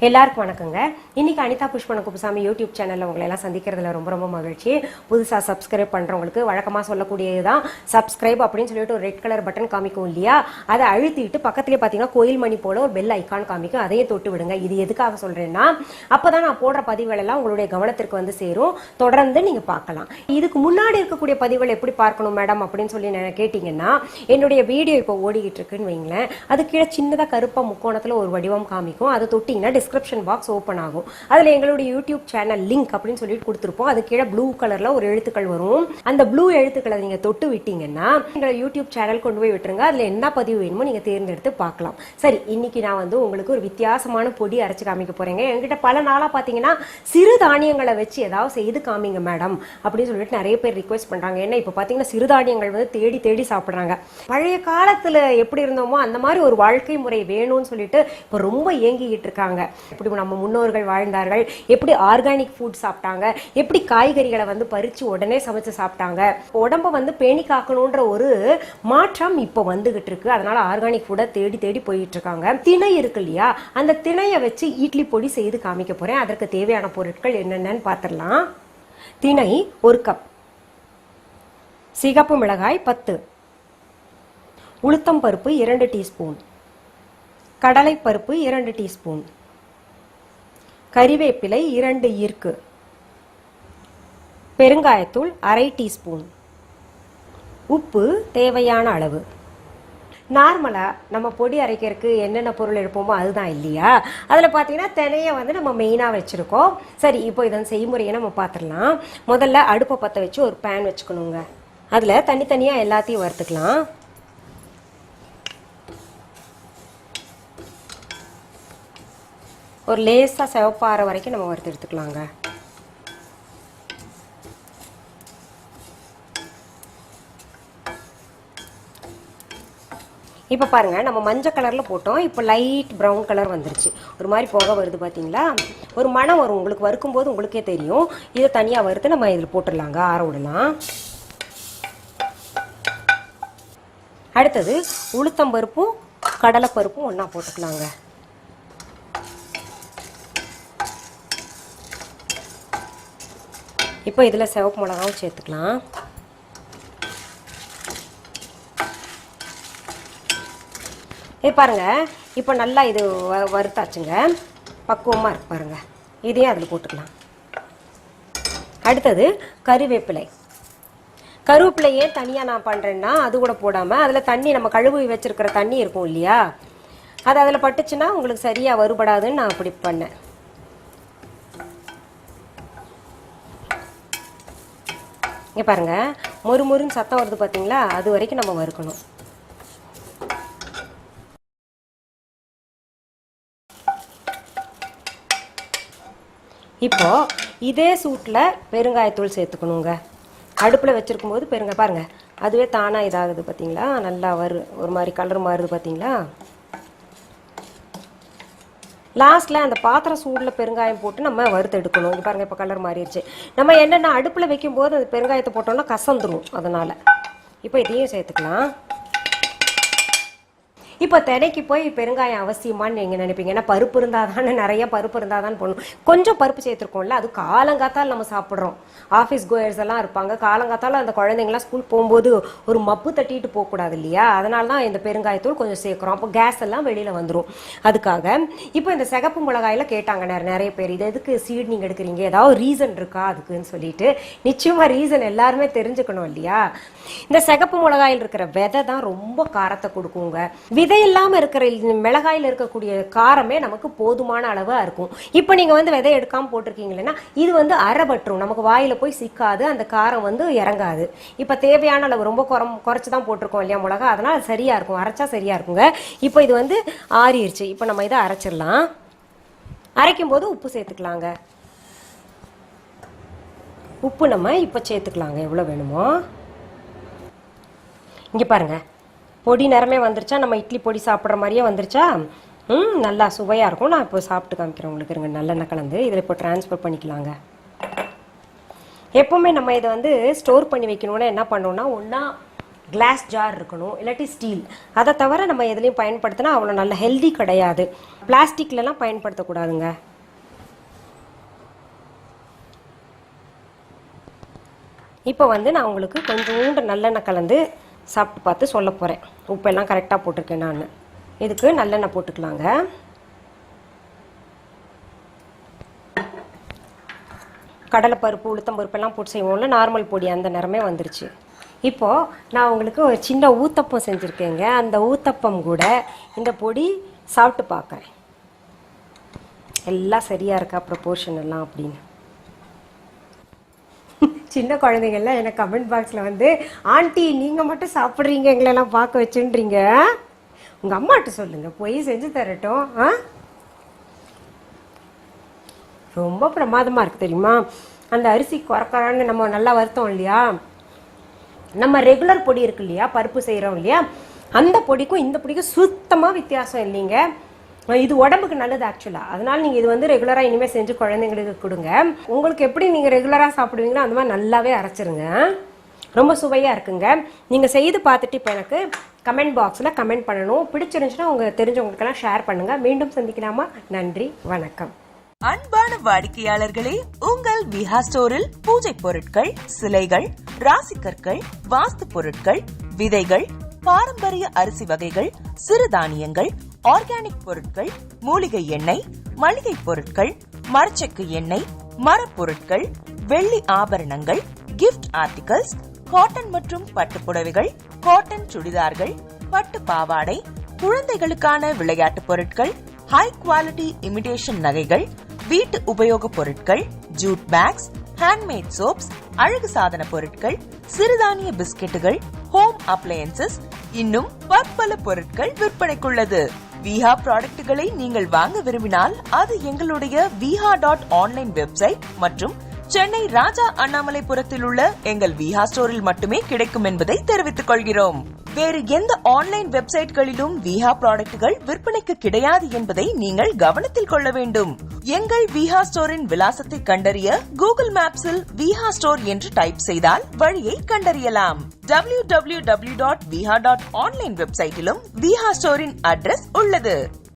எல்லாருக்கும் வணக்கங்க. இன்னைக்கு அனிதா புஷ்பாவனக்குப்புசாமி யூடியூப் சேனல்ல உங்களை எல்லாம் சந்திக்கிறதுல ரொம்ப ரொம்ப மகிழ்ச்சி. புதுசா சப்ஸ்கிரைப் பண்றவங்களுக்கு வழக்கமா சொல்லக்கூடியதுதான் சப்ஸ்கிரைப் அப்படின்னு சொல்லிட்டு ஒரு ரெட் கலர் பட்டன் காமிக்கும் இல்லையா, அதை அழுத்திட்டு பக்கத்துலேயே பார்த்தீங்கன்னா கோயில் மணி போல ஒரு பெல் ஐக்கான் காமிக்கும், அதையே தொட்டு விடுங்க. இது எதுக்காக சொல்றேன்னா, அப்பதான் நான் போடுற பதிவுகள் எல்லாம் உங்களுடைய கவனத்திற்கு வந்து சேரும். தொடர்ந்து நீங்க பார்க்கலாம். இதுக்கு முன்னாடி இருக்கக்கூடிய பதிவுகள் எப்படி பார்க்கணும் மேடம் அப்படின்னு சொல்லி கேட்டீங்கன்னா, என்னுடைய வீடியோ இப்போ ஓடிக்கிட்டு இருக்குன்னு வைங்களேன், அது கீழே சின்னதாக கருப்பா முக்கோணத்துல ஒரு வடிவம் காமிக்கும். அதை தொட்டிங்கன்னா டிஸ்கிரிப்ஷன் பாக்ஸ் ஓப்பன் ஆகும். அதுல எங்களுடைய யூடியூப் சேனல் லிங்க் அப்படின்னு சொல்லிட்டு கொடுத்துருப்போம். அது கீழே ப்ளூ கலர்ல ஒரு எழுத்துக்கள் வரும். அந்த ப்ளூ எழுத்துக்களை நீங்க தொட்டு விட்டீங்கன்னா எங்க யூடியூப் சேனல் கொண்டு போய் விட்டுருங்க. அதுல என்ன பதிவு வேணுமோ நீங்க தேர்ந்தெடுத்து பார்க்கலாம். சரி, இன்னைக்கு நான் வந்து உங்களுக்கு ஒரு வித்தியாசமான பொடி அரைச்சு காமிக்க போறேங்க. என்கிட்ட பல நாளா பாத்தீங்கன்னா சிறுதானியங்களை வச்சு ஏதாவது செய்து காமிங்க மேடம் அப்படின்னு சொல்லிட்டு நிறைய பேர் ரிக்வெஸ்ட் பண்றாங்க. ஏன்னா இப்ப பாத்தீங்கன்னா சிறுதானியங்கள் வந்து தேடி தேடி சாப்பிடுறாங்க. பழைய காலத்துல எப்படி இருந்தோமோ அந்த மாதிரி ஒரு வாழ்க்கை முறை வேணும்னு சொல்லிட்டு இப்ப ரொம்ப ஏங்கிக்கிட்டு இருக்காங்க. எப்படி நம்ம முன்னோர்கள் வாழ்ந்தார்கள், எப்படி ஆர்கானிக் ஃபுட் சாப்பிட்டாங்க, எப்படி காய்கறிகளை வந்து பறிச்சு உடனே சமைச்சு சாப்பிட்டாங்க, உடம்ப வந்து பேணி காக்கணும்ன்ற ஒரு மாற்றம் இப்போ வந்துகிட்டு இருக்கு. அதனால ஆர்கானிக் ஃபுட்டை தேடி தேடி போயிட்டு இருக்காங்க. திணை இருக்கு இல்லையா, அந்த திணையை வச்சு இட்லி பொடி செய்து காமிக்க போறேன். அதற்கு தேவையான பொருட்கள் என்னென்னு பார்த்துடலாம். திணை 1 கப், சிகப்பு மிளகாய் 10, உளுத்தம் பருப்பு 2 டீஸ்பூன், கடலை பருப்பு 2 டீஸ்பூன், கறிவேப்பிலை 2 ஈர்க்கு, பெருங்காயத்தூள் 1/2 டீஸ்பூன், உப்பு தேவையான அளவு. நார்மலா நம்ம பொடி அரைக்கிறதுக்கு என்னென்ன பொருள் எடுப்போமோ அதுதான் இல்லையா, அதில் பார்த்தீங்கன்னா தினையை வந்து நம்ம மெயினாக வச்சுருக்கோம். சரி, இப்போ இதன் செய்முறையை நம்ம பார்த்துடலாம். முதல்ல அடுப்பை பற்ற வச்சு ஒரு பேன் வச்சுக்கணுங்க. அதில் தனித்தனியாக எல்லாத்தையும் வறுத்துக்கலாம். ஒரு லேசாக சிவப்பாற வரைக்கும் நம்ம வறுத்து எடுத்துக்கலாங்க. இப்போ பாருங்கள், நம்ம மஞ்சள் கலரில் போட்டோம், இப்போ லைட் ப்ரௌன் கலர் வந்துருச்சு. ஒரு மாதிரி புகை வருது பார்த்தீங்களா, ஒரு மணம் வரும். உங்களுக்கு வறுக்கும்போது உங்களுக்கே தெரியும். இதை தனியாக வறுத்து நம்ம இதில் போட்டுடலாங்க, ஆற விடலாம். அடுத்தது உளுத்தம்பருப்பும் கடலைப்பருப்பும் ஒன்றா போட்டுக்கலாங்க. இப்போ இதில் சிவப்பு மிளகாவும் சேர்த்துக்கலாம். பாருங்க, இப்போ நல்லா இது வறுத்தாச்சுங்க, பக்குவமாக இருக்கு பாருங்க. இதையும் அதில் போட்டுக்கலாம். அடுத்தது கறிவேப்பிலை. கருவேப்பிலையே தனியாக நான் பண்ணுறேன்னா அது கூட போடாமல் அதில் தண்ணி, நம்ம கழுவி வச்சுருக்கிற தண்ணி இருக்கும் இல்லையா, அது அதில் பட்டுச்சுன்னா உங்களுக்கு சரியாக வருபடாதுன்னு நான் அப்படி பண்ணேன். இங்கே பாருங்க, மொறுமொறுன்னு சத்தம் வருது பார்த்தீங்களா, அது வரைக்கும் நம்ம வறுக்கணும். இப்போ இதே சூட்டில் பெருங்காயத்தூள் சேர்த்துக்கணுங்க. அடுப்பில் வச்சுருக்கும் போது பெருங்காயம் பாருங்கள், அதுவே தானாக இதாகுது பார்த்தீங்களா, நல்லா ஒரு மாதிரி கலர் மாறுது பார்த்தீங்களா. லாஸ்ட்டில் அந்த பாத்திரம் சூடில் பெருங்காயம் போட்டு நம்ம வறுத்து எடுக்கணும். இது பாருங்கள், இப்போ கலர் மாறிடுச்சு. நம்ம என்னென்ன அடுப்பில் வைக்கும்போது அந்த பெருங்காயத்தை போட்டோம்னா கசந்துடும். அதனால் இப்போ இதையும் சேர்த்துக்கலாம். இப்போ தினைக்கு போய் பெருங்காயம் அவசியமானு நீங்கள் நினைப்பீங்க. ஏன்னா பருப்பு இருந்தால் தானே, நிறைய பருப்பு இருந்தால் தான் போடணும். கொஞ்சம் பருப்பு சேர்த்துருக்கோம்ல, அது காலங்காத்தால் நம்ம சாப்பிட்றோம். ஆஃபீஸ் கோயர்ஸ் எல்லாம் இருப்பாங்க, காலங்காத்தால் அந்த குழந்தைங்களாம் ஸ்கூல் போகும்போது ஒரு மப்பு தட்டிட்டு போகக்கூடாது இல்லையா, அதனால தான் இந்த பெருங்காயத்தூள் கொஞ்சம் சேர்க்குறோம். அப்போ கேஸ் எல்லாம் வெளியில் வந்துடும். அதுக்காக இப்போ இந்த சிகப்பு மிளகாயில் கேட்டாங்க நிறைய பேர், இது எதுக்கு சீட் நீங்கள் எடுக்கிறீங்க, ஏதாவது ரீசன் இருக்கா அதுக்குன்னு சொல்லிட்டு. நிச்சயமாக ரீசன் எல்லாருமே தெரிஞ்சுக்கணும் இல்லையா. இந்த சிகப்பு மிளகாயில் இருக்கிற விதை தான் ரொம்ப காரத்தை கொடுக்குங்க. விதை இல்லாமல் இருக்கிற மிளகாயில் இருக்கக்கூடிய காரமே நமக்கு போதுமான அளவாக இருக்கும். இப்போ நீங்கள் வந்து விதை எடுக்காமல் போட்டிருக்கீங்களா, இது வந்து அரைபற்றும், நமக்கு வாயில் போய் சிக்காது, அந்த காரம் வந்து இறங்காது. இப்போ தேவையான அளவு ரொம்ப குறைச்சி தான் போட்டிருக்கோம் இல்லையா மிளகா, அதனால் அது சரியாக இருக்கும், அரைச்சா சரியாக இருக்குங்க. இப்போ இது வந்து ஆறிடுச்சு. இப்போ நம்ம இதை அரைச்சிடலாம். அரைக்கும் போது உப்பு சேர்த்துக்கலாங்க. உப்பு நம்ம இப்போ சேர்த்துக்கலாங்க எவ்வளோ வேணுமோ. இங்கே பாருங்கள், பொடி நிறமே வந்துருச்சா, நம்ம இட்லி பொடி சாப்பிட்ற மாதிரியே வந்துருச்சா. நல்லா சுவையாக இருக்கும். நான் இப்போ சாப்பிட்டு காமிக்கிறேன் உங்களுக்கு. இருங்க, நல்லெண்ணெய் கலந்து இதில் இப்போ ட்ரான்ஸ்ஃபர் பண்ணிக்கலாங்க. எப்போவுமே நம்ம இதை வந்து ஸ்டோர் பண்ணி வைக்கணும்னா என்ன பண்ணோம்னா, ஒன்றா கிளாஸ் ஜார் இருக்கணும், இல்லாட்டி ஸ்டீல். அதை தவிர நம்ம எதுலையும் பயன்படுத்தினா அவ்வளோ நல்ல ஹெல்தி கிடையாது. பிளாஸ்டிக்லலாம் பயன்படுத்தக்கூடாதுங்க. இப்போ நான் உங்களுக்கு கொஞ்சோண்டு நல்லெண்ணெய் கலந்து சாப்பிட்டு பார்த்து சொல்ல போகிறேன். உப்பெல்லாம் கரெக்டாக போட்டிருக்கேன் நான். இதுக்கு நல்லெண்ணெய் போட்டுக்கலாங்க. கடலைப்பருப்பு, உளுத்தம்பருப்பெல்லாம் போட்டு செய்வோம்ல, நார்மல் பொடி அந்த நிறமே வந்துருச்சு. இப்போது நான் உங்களுக்கு ஒரு சின்ன ஊத்தப்பம் செஞ்சுருக்கேங்க. அந்த ஊத்தப்பம் கூட இந்த பொடி சாப்பிட்டு பார்க்குறேன், எல்லாம் சரியாக இருக்கா ப்ரொபோர்ஷன் எல்லாம் அப்படின்னு. சின்ன குழந்தைங்கள்லாம் எனக்கு கமெண்ட் பாக்ஸில் ஆண்டி நீங்கள் மட்டும் சாப்பிட்றீங்க, எங்களெல்லாம் பார்க்க வச்சுன்றீங்க. உங்கள் அம்மாட்ட சொல்லுங்கள், போய் செஞ்சு தரட்டும். ரொம்ப பிரமாதமாக இருக்குது தெரியுமா? அந்த அரிசி குறைக்கறான்னு நம்ம நல்லா வருத்தோம் இல்லையா, நம்ம ரெகுலர் பொடி இருக்கு இல்லையா, பருப்பு செய்கிறோம் இல்லையா, அந்த பொடிக்கும் இந்த பொடிக்கும் சுத்தமாக வித்தியாசம் இல்லைங்க. இது உடம்புக்கு நல்லது ஆக்சுவலாக. அதனால் நீங்கள் இது ரெகுலராக இனிமேல் செஞ்சு குழந்தைங்களுக்கு கொடுங்க. உங்களுக்கு எப்படி நீங்கள் ரெகுலராக சாப்பிடுவீங்களோ அந்த மாதிரி நல்லாவே அரைச்சிருங்க. ரொம்ப சுவையாக இருக்குங்க. நீங்கள் செய்து பார்த்துட்டு இப்போ எனக்கு கமெண்ட் பாக்ஸில் கமெண்ட் பண்ணணும். பிடிச்சிருந்துச்சுன்னா உங்கள் தெரிஞ்சவங்களுக்கெல்லாம் ஷேர் பண்ணுங்கள். மீண்டும் சந்திக்கலாமா? நன்றி, வணக்கம். அன்பான வாடிக்கையாளர்களே, உங்கள் விஹா ஸ்டோரில் பூஜை பொருட்கள், சிலைகள், ராசிக்கற்கள், வாஸ்து பொருட்கள், விதைகள், பாரம்பரிய அரிசி வகைகள், சிறுதானியங்கள், ஆர்கானிக் பொருட்கள், மூலிகை எண்ணெய், மளிகை பொருட்கள், மரச்செக்கு எண்ணெய், மரப்பொருட்கள், வெள்ளி ஆபரணங்கள், கிஃப்ட் ஆர்டிகல்ஸ், காட்டன் மற்றும் பட்டு புடவைகள், காட்டன் சுடிதார்கள், பட்டு பாவாடை, குழந்தைகளுக்கான விளையாட்டு பொருட்கள், ஹை குவாலிட்டி இமிடேஷன் நகைகள், வீட்டு உபயோக பொருட்கள், ஜூட் பேக்ஸ், ஹேண்ட்மேட் சோப்ஸ், அழகு சாதன பொருட்கள், சிறுதானிய பிஸ்கெட்டுகள், ஹோம் அப்ளையன்சஸ், இன்னும் பற்பல பொருட்கள் விற்பனைக்குள்ளது. விஹா ப்ராடக்ட்களை நீங்கள் வாங்க விரும்பினால் அது எங்களுடைய viha.online வெப்சைட் மற்றும் சென்னை ராஜா அண்ணாமலைபுரத்தில் உள்ள எங்கள் விஹா ஸ்டோரில் மட்டுமே கிடைக்கும் என்பதை தெரிவித்துக் கொள்கிறோம். வேறு எந்த ஆன்லைன் வெப்சைட்களிலும் விஹா ப்ராடக்ட்கள் விற்பனைக்கு கிடையாது என்பதை நீங்கள் கவனத்தில் கொள்ள வேண்டும். எங்கள் விஹா ஸ்டோரின் விலாசத்தை கண்டறிய கூகுள் மேப்ஸில் விஹா ஸ்டோர் என்று டைப் செய்தால் வழியை கண்டறியலாம். www.viha.online வெப்சைட்டிலும் விஹா ஸ்டோரின் அட்ரஸ் உள்ளது.